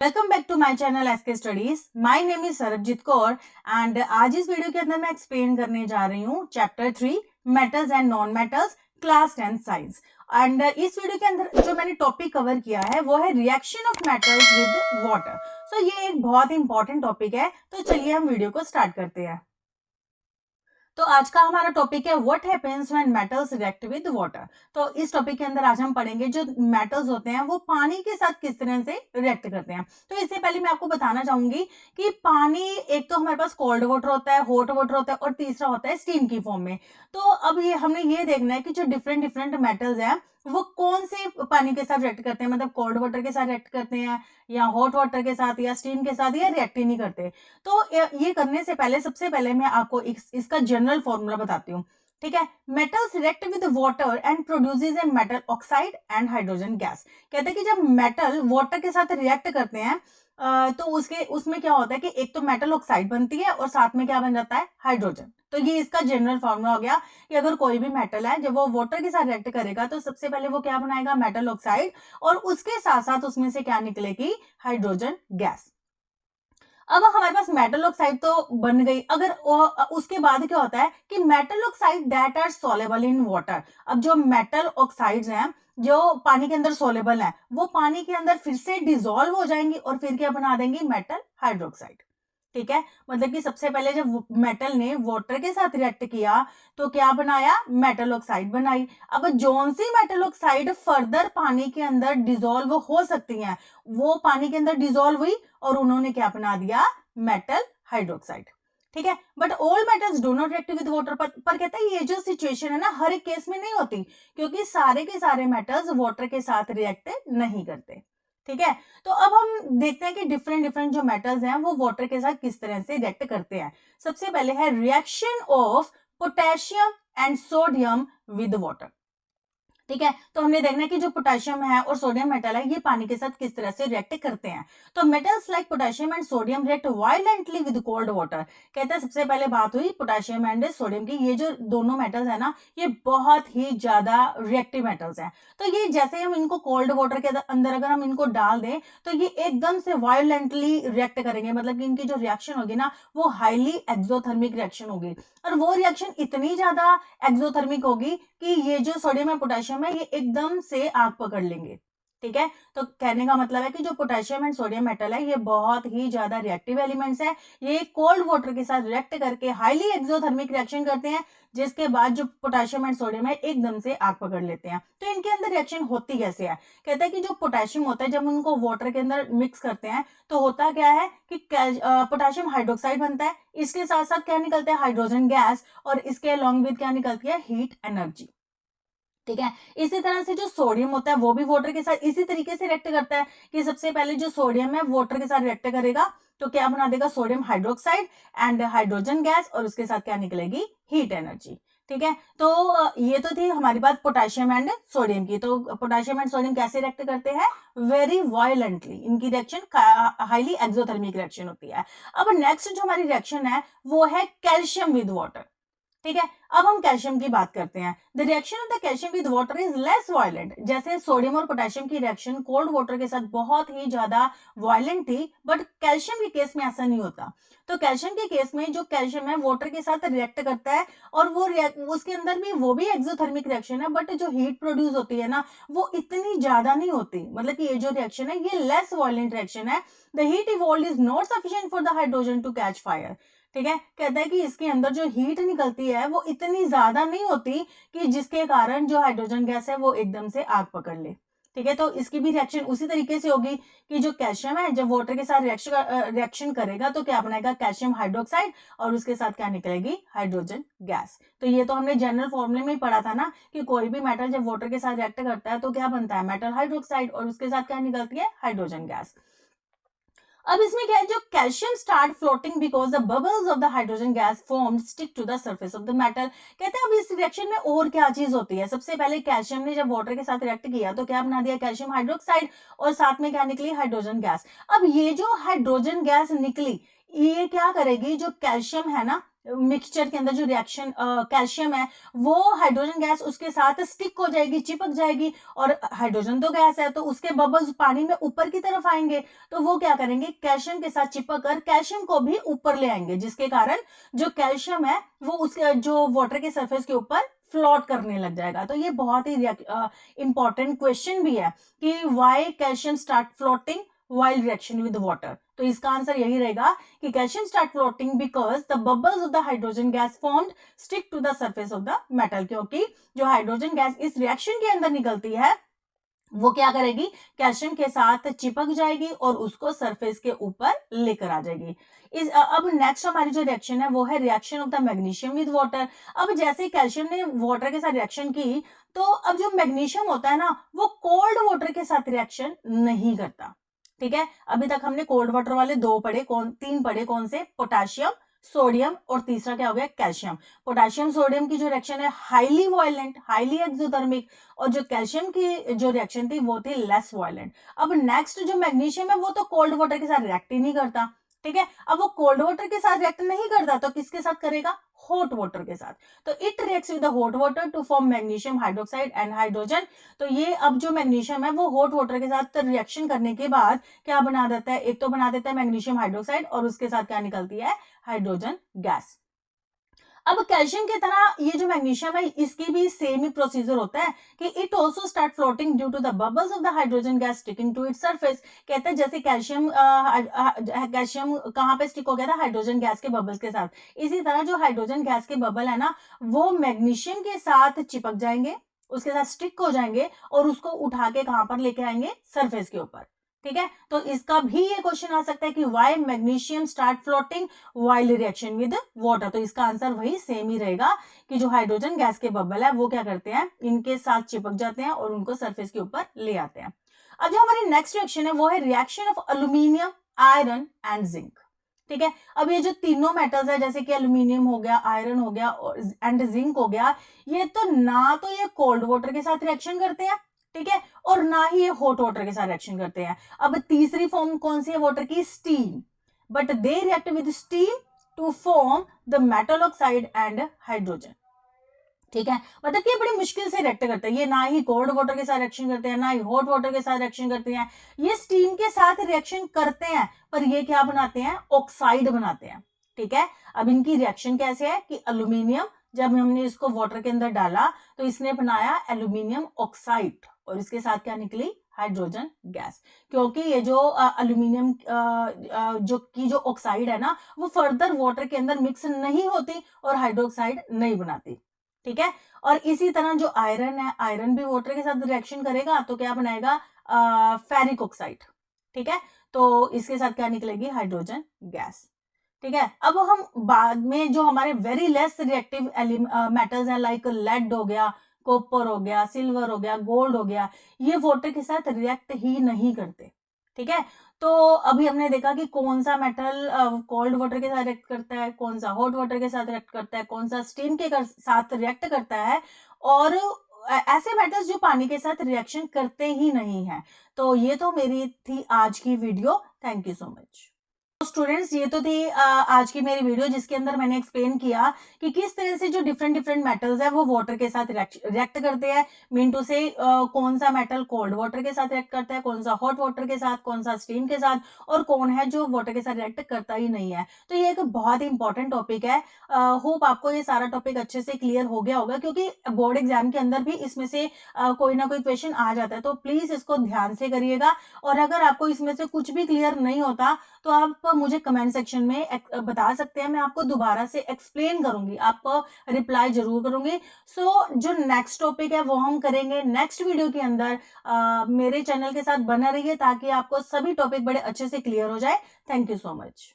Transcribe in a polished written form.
Welcome back to my channel SK studies. My name is Sarabjit Kaur and आज इस video के अंदर मैं एक्सप्लेन करने जा रही हूँ chapter 3 metals and non metals class 10 science. And इस वीडियो के अंदर जो मैंने टॉपिक कवर किया है वो है reaction of metals with water. So ये एक बहुत इंपॉर्टेंट टॉपिक है, तो चलिए हम वीडियो को स्टार्ट करते हैं। तो आज का हमारा टॉपिक है what happens when metals react with water. तो इस टॉपिक के अंदर आज हम पढ़ेंगे जो मेटल्स होते हैं वो पानी के साथ किस तरह से रिएक्ट करते हैं। तो इससे पहले मैं आपको बताना चाहूंगी कि पानी एक तो हमारे पास कोल्ड वाटर होता है, हॉट वाटर होता है और तीसरा होता है स्टीम की फॉर्म में। तो अब ये हमने ये देखना है कि जो डिफरेंट डिफरेंट मेटल्स हैं वो कौन से पानी के साथ रिएक्ट करते हैं, मतलब कोल्ड वाटर के साथ रिएक्ट करते हैं या हॉट वाटर के साथ या स्टीम के साथ, या रिएक्ट ही नहीं करते। तो ये करने से पहले सबसे पहले मैं आपको इसका जनरल फॉर्मूला बताती हूँ। ठीक है, metals react with water and produces a metal oxide and hydrogen gas. कहते हैं कि जब मेटल वाटर के साथ रिएक्ट करते हैं तो उसमें क्या होता है कि एक तो मेटल ऑक्साइड बनती है और साथ में क्या बन जाता है, हाइड्रोजन। तो ये इसका जनरल फॉर्मूला हो गया कि अगर कोई भी मेटल है जब वो वाटर के साथ रिएक्ट करेगा तो सबसे पहले वो क्या बनाएगा, मेटल ऑक्साइड, और उसके साथ साथ उसमें से क्या निकलेगी, हाइड्रोजन गैस। अब हमारे पास मेटल ऑक्साइड तो बन गई, अगर उसके बाद क्या होता है कि metal oxide that are soluble in water. अब जो मेटल ऑक्साइड्स हैं जो पानी के अंदर सोलेबल हैं वो पानी के अंदर फिर से डिसॉल्व हो जाएंगी और फिर क्या बना देंगी, मेटल हाइड्रोक्साइड। ठीक है, मतलब कि सबसे पहले जब मेटल ने वाटर के साथ रिएक्ट किया तो क्या बनाया, मेटल ऑक्साइड बनाई। अब जौन सी मेटल ऑक्साइड फर्दर पानी के अंदर डिसॉल्व हो सकती हैं वो पानी के अंदर डिसॉल्व हुई और उन्होंने क्या बना दिया, मेटल हाइड्रोक्साइड। ठीक है, but all metals do not react with water. पर कहता है ये जो सिचुएशन है ना हर एक केस में नहीं होती, क्योंकि सारे के सारे मेटल्स वाटर के साथ रिएक्ट नहीं करते। ठीक है, तो अब हम देखते हैं कि डिफरेंट डिफरेंट जो मेटल्स हैं वो वाटर के साथ किस तरह से रिएक्ट करते हैं। सबसे पहले है reaction of potassium and sodium with water. ठीक है, तो हमने देखना है कि जो पोटेशियम है और सोडियम मेटल है ये पानी के साथ किस तरह से रिएक्ट करते हैं। तो metals like potassium and sodium react violently with cold water. कहते हैं सबसे पहले बात हुई पोटेशियम एंड सोडियम की, ये जो दोनों मेटल्स है ना ये बहुत ही ज्यादा रिएक्टिव मेटल्स हैं। तो ये जैसे हम इनको कोल्ड वाटर के अंदर अगर हम इनको डाल दें तो ये एकदम से वायलेंटली रिएक्ट करेंगे, मतलब कि इनकी जो रिएक्शन होगी ना वो हाईली एक्सोथर्मिक रिएक्शन होगी, और वो रिएक्शन इतनी ज्यादा एक्सोथर्मिक होगी कि ये जो सोडियम और पोटेशियम है ये एकदम से आग पकड़ लेंगे। ठीक है, तो कहने का मतलब है कि जो पोटेशियम एंड सोडियम मेटल है ये बहुत ही ज्यादा रिएक्टिव एलिमेंट्स है। ये कोल्ड वाटर के साथ रिएक्ट करके हाईली एक्सोथर्मिक रिएक्शन करते हैं, जिसके बाद जो पोटेशियम एंड सोडियम है एकदम से आग पकड़ लेते हैं। तो इनके अंदर रिएक्शन होती कैसे है, कहता है कि जो पोटेशियम होता है जब उनको वाटर के अंदर मिक्स करते हैं तो होता क्या है कि पोटेशियम हाइड्रोक्साइड बनता है, इसके साथ साथ क्या निकलता है, हाइड्रोजन गैस, और इसके अलॉन्ग विद क्या निकलती है, हीट एनर्जी। ठीक है, इसी तरह से जो सोडियम होता है वो भी वाटर के साथ इसी तरीके से रिएक्ट करता है कि सबसे पहले जो सोडियम है वाटर के साथ रिएक्ट करेगा तो क्या बना देगा, sodium hydroxide and hydrogen gas, और उसके साथ क्या निकलेगी, हीट एनर्जी। ठीक है, तो ये तो थी हमारी बात पोटेशियम एंड सोडियम की। तो पोटेशियम एंड सोडियम कैसे रिएक्ट करते हैं, वेरी वायलेंटली, इनकी रिएक्शन हाईली एक्सोथर्मिक रिएक्शन होती है। अब नेक्स्ट जो हमारी रिएक्शन है वो है कैल्शियम विद वाटर। ठीक है, अब हम कैल्शियम की बात करते हैं। The reaction of the calcium with water is less violent. जैसे सोडियम और पोटेशियम की रिएक्शन कोल्ड वाटर के साथ बहुत ही ज्यादा वायलेंट थी, बट कैल्शियम के केस में ऐसा नहीं होता। तो कैल्शियम के केस में जो कैल्शियम है वाटर के साथ रिएक्ट करता है और वो उसके अंदर भी वो भी एक्सोथर्मिक रिएक्शन है, बट जो हीट प्रोड्यूस होती है ना वो इतनी ज्यादा नहीं होती, मतलब कि ये जो रिएक्शन है ये लेस वायलेंट रिएक्शन है। The heat evolve is not sufficient for the hydrogen to catch fire. ठीक है, कहता है कि इसके अंदर जो हीट निकलती है वो इतनी ज्यादा नहीं होती कि जिसके कारण जो हाइड्रोजन गैस है वो एकदम से आग पकड़ ले। ठीक है, तो इसकी भी रिएक्शन उसी तरीके से होगी कि जो कैल्शियम है जब वाटर के साथ रिएक्शन करेगा तो क्या बनाएगा, कैल्शियम हाइड्रोक्साइड, और उसके साथ क्या निकलेगी, हाइड्रोजन गैस। तो ये तो हमने जनरल फॉर्मूले में ही पढ़ा था ना कि कोई भी मेटल जब वाटर के साथ रिएक्ट करता है तो क्या बनता है, मेटल हाइड्रोक्साइड, और उसके साथ क्या निकलती है, हाइड्रोजन गैस। अब इसमें क्या है, जो calcium start floating because the bubbles of the hydrogen gas formed stick to the surface of the metal. कहते हैं अब इस रिएक्शन में और क्या चीज होती है, सबसे पहले कैल्शियम ने जब वाटर के साथ रिएक्ट किया तो क्या बना दिया, कैल्शियम हाइड्रोक्साइड, और साथ में क्या निकली, हाइड्रोजन गैस। अब ये जो हाइड्रोजन गैस निकली ये क्या करेगी, जो कैल्शियम है ना मिक्सचर के अंदर जो रिएक्शन कैल्शियम है वो हाइड्रोजन गैस उसके साथ स्टिक हो जाएगी, चिपक जाएगी, और हाइड्रोजन तो गैस है तो उसके बबल्स पानी में ऊपर की तरफ आएंगे, तो वो क्या करेंगे, कैल्शियम के साथ चिपक कर कैल्शियम को भी ऊपर ले आएंगे, जिसके कारण जो कैल्शियम है वो उसके जो वाटर के सरफेस के ऊपर फ्लोट करने लग जाएगा। तो ये बहुत ही इंपॉर्टेंट क्वेश्चन भी है कि why calcium start floating while reaction with water। तो इसका आंसर यही रहेगा कि calcium start floating because the bubbles of the hydrogen gas formed stick to the surface of the metal, क्योंकि जो हाइड्रोजन गैस इस रिएक्शन के अंदर निकलती है वो क्या करेगी, कैल्शियम के साथ चिपक जाएगी और उसको सरफेस के ऊपर लेकर आ जाएगी। अब नेक्स्ट हमारी जो रिएक्शन है वो है reaction of the magnesium with water. अब जैसे कैल्शियम ने वाटर के साथ रिएक्शन की, तो अब जो मैग्नीशियम होता है ना वो कोल्ड वाटर के साथ रिएक्शन नहीं करता। ठीक है, अभी तक हमने कोल्ड वाटर वाले तीन पढ़े, कौन से, पोटेशियम, सोडियम और तीसरा क्या हो गया, कैल्शियम। पोटेशियम सोडियम की जो रिएक्शन है हाईली वायलेंट, हाईली एक्सोथर्मिक, और जो कैल्शियम की जो रिएक्शन थी वो थी लेस वायलेंट। अब नेक्स्ट जो मैग्नीशियम है वो तो कोल्ड वाटर के साथ रिएक्ट ही नहीं करता। ठीक है, अब वो कोल्ड वाटर के साथ रिएक्ट नहीं करता तो किसके साथ करेगा, हॉट वाटर के साथ। तो it reacts with the hot water to form magnesium hydroxide and hydrogen. तो ये अब जो मैग्नीशियम है वो हॉट वाटर के साथ रिएक्शन करने के बाद क्या बना देता है, एक तो बना देता है मैग्नीशियम हाइड्रोक्साइड और उसके साथ क्या निकलती है, हाइड्रोजन गैस। अब कैल्शियम की तरह ये जो मैग्नीशियम है इसकी भी सेम ही प्रोसीजर होता है कि it also start floating due to the bubbles of the hydrogen gas sticking to its surface. कहते हैं जैसे कैल्शियम कहाँ पे स्टिक हो गया था, हाइड्रोजन गैस के बबल्स के साथ, इसी तरह जो हाइड्रोजन गैस के बबल है ना वो मैग्नीशियम के साथ चिपक जाएंगे, उसके साथ स्टिक हो जाएंगे और उसको उठा के कहां पर लेके आएंगे, सरफेस के ऊपर। ठीक है, तो इसका भी ये क्वेश्चन आ सकता है कि why magnesium start floating while reaction with water. तो इसका आंसर वही सेम ही रहेगा कि जो हाइड्रोजन गैस के बबल है वो क्या करते हैं, इनके साथ चिपक जाते हैं और उनको सरफेस के ऊपर ले आते हैं। अब जो हमारी नेक्स्ट रिएक्शन है वो है reaction of aluminium, iron and zinc. ठीक है, अब ये जो तीनों मेटल्स है जैसे कि एल्यूमिनियम हो गया, आयरन हो गया एंड जिंक हो गया, ये तो ना तो ये कोल्ड वाटर के साथ रिएक्शन करते हैं, ठीक है, और ना ही ये हॉट वाटर के साथ रिएक्शन करते हैं। अब तीसरी फॉर्म कौन सी है वाटर की, steam, but they react with steam to form the metal oxide and hydrogen. ठीक है, मतलब कि ये बड़ी मुश्किल से रिएक्ट करते हैं, ये ना ही कोल्ड वाटर के साथ रिएक्शन करते हैं ना ही हॉट वाटर के साथ रिएक्शन करते हैं, ये स्टीम के साथ रिएक्शन करते हैं पर ये क्या बनाते हैं, ऑक्साइड बनाते हैं। ठीक है, अब इनकी रिएक्शन कैसे है कि एल्यूमिनियम जब हमने इसको वाटर के अंदर डाला तो इसने बनाया एल्यूमिनियम ऑक्साइड और इसके साथ क्या निकली, हाइड्रोजन गैस, क्योंकि ये जो एल्यूमिनियम जो ऑक्साइड है ना वो फर्दर वाटर के अंदर मिक्स नहीं होती और हाइड्रोक्साइड नहीं बनाती। ठीक है, और इसी तरह जो आयरन है, आयरन भी वाटर के साथ रिएक्शन करेगा तो क्या बनाएगा, फेरिक ऑक्साइड। ठीक है, तो इसके साथ क्या निकलेगी, हाइड्रोजन गैस। ठीक है, अब हम बाद में जो हमारे वेरी लेस रिएक्टिव मेटल्स हैं लाइक लेड हो गया, कॉपर हो गया, सिल्वर हो गया, गोल्ड हो गया, ये वाटर के साथ रिएक्ट ही नहीं करते। ठीक है, तो अभी हमने देखा कि कौन सा मेटल कोल्ड वाटर के साथ रिएक्ट करता है, कौन सा हॉट वाटर के साथ रिएक्ट करता है, कौन सा स्टीम के साथ रिएक्ट करता है, और ऐसे मेटल्स जो पानी के साथ रिएक्शन करते ही नहीं है। तो ये तो मेरी थी आज की video, thank you so much. Students, ये तो थी आज की मेरी वीडियो जिसके अंदर मैंने एक्सप्लेन किया कि किस तरह से जो डिफरेंट मेटल्स है वो वाटर के साथ रिएक्ट करते हैं। मीन टू से कौन सा मेटल कोल्ड वाटर के साथ रिएक्ट करता है, कौन सा हॉट वाटर के साथ, कौन सा स्टीम के साथ, और कौन है जो वाटर के साथ रिएक्ट करता ही नहीं है। तो ये एक बहुत ही इंपॉर्टेंट टॉपिक है। होप आपको ये सारा टॉपिक अच्छे से क्लियर हो गया होगा, क्योंकि बोर्ड एग्जाम के अंदर भी इसमें से कोई ना कोई क्वेश्चन आ जाता है। तो प्लीज इसको ध्यान से करिएगा, और अगर आपको इसमें से कुछ भी क्लियर नहीं होता तो आप मुझे कमेंट सेक्शन में बता सकते हैं, मैं आपको दोबारा से एक्सप्लेन करूंगी, आपको रिप्लाई जरूर करूंगी। सो जो नेक्स्ट टॉपिक है वो हम करेंगे नेक्स्ट वीडियो के अंदर। मेरे चैनल के साथ बना रहिए ताकि आपको सभी टॉपिक बड़े अच्छे से क्लियर हो जाए। Thank you so much.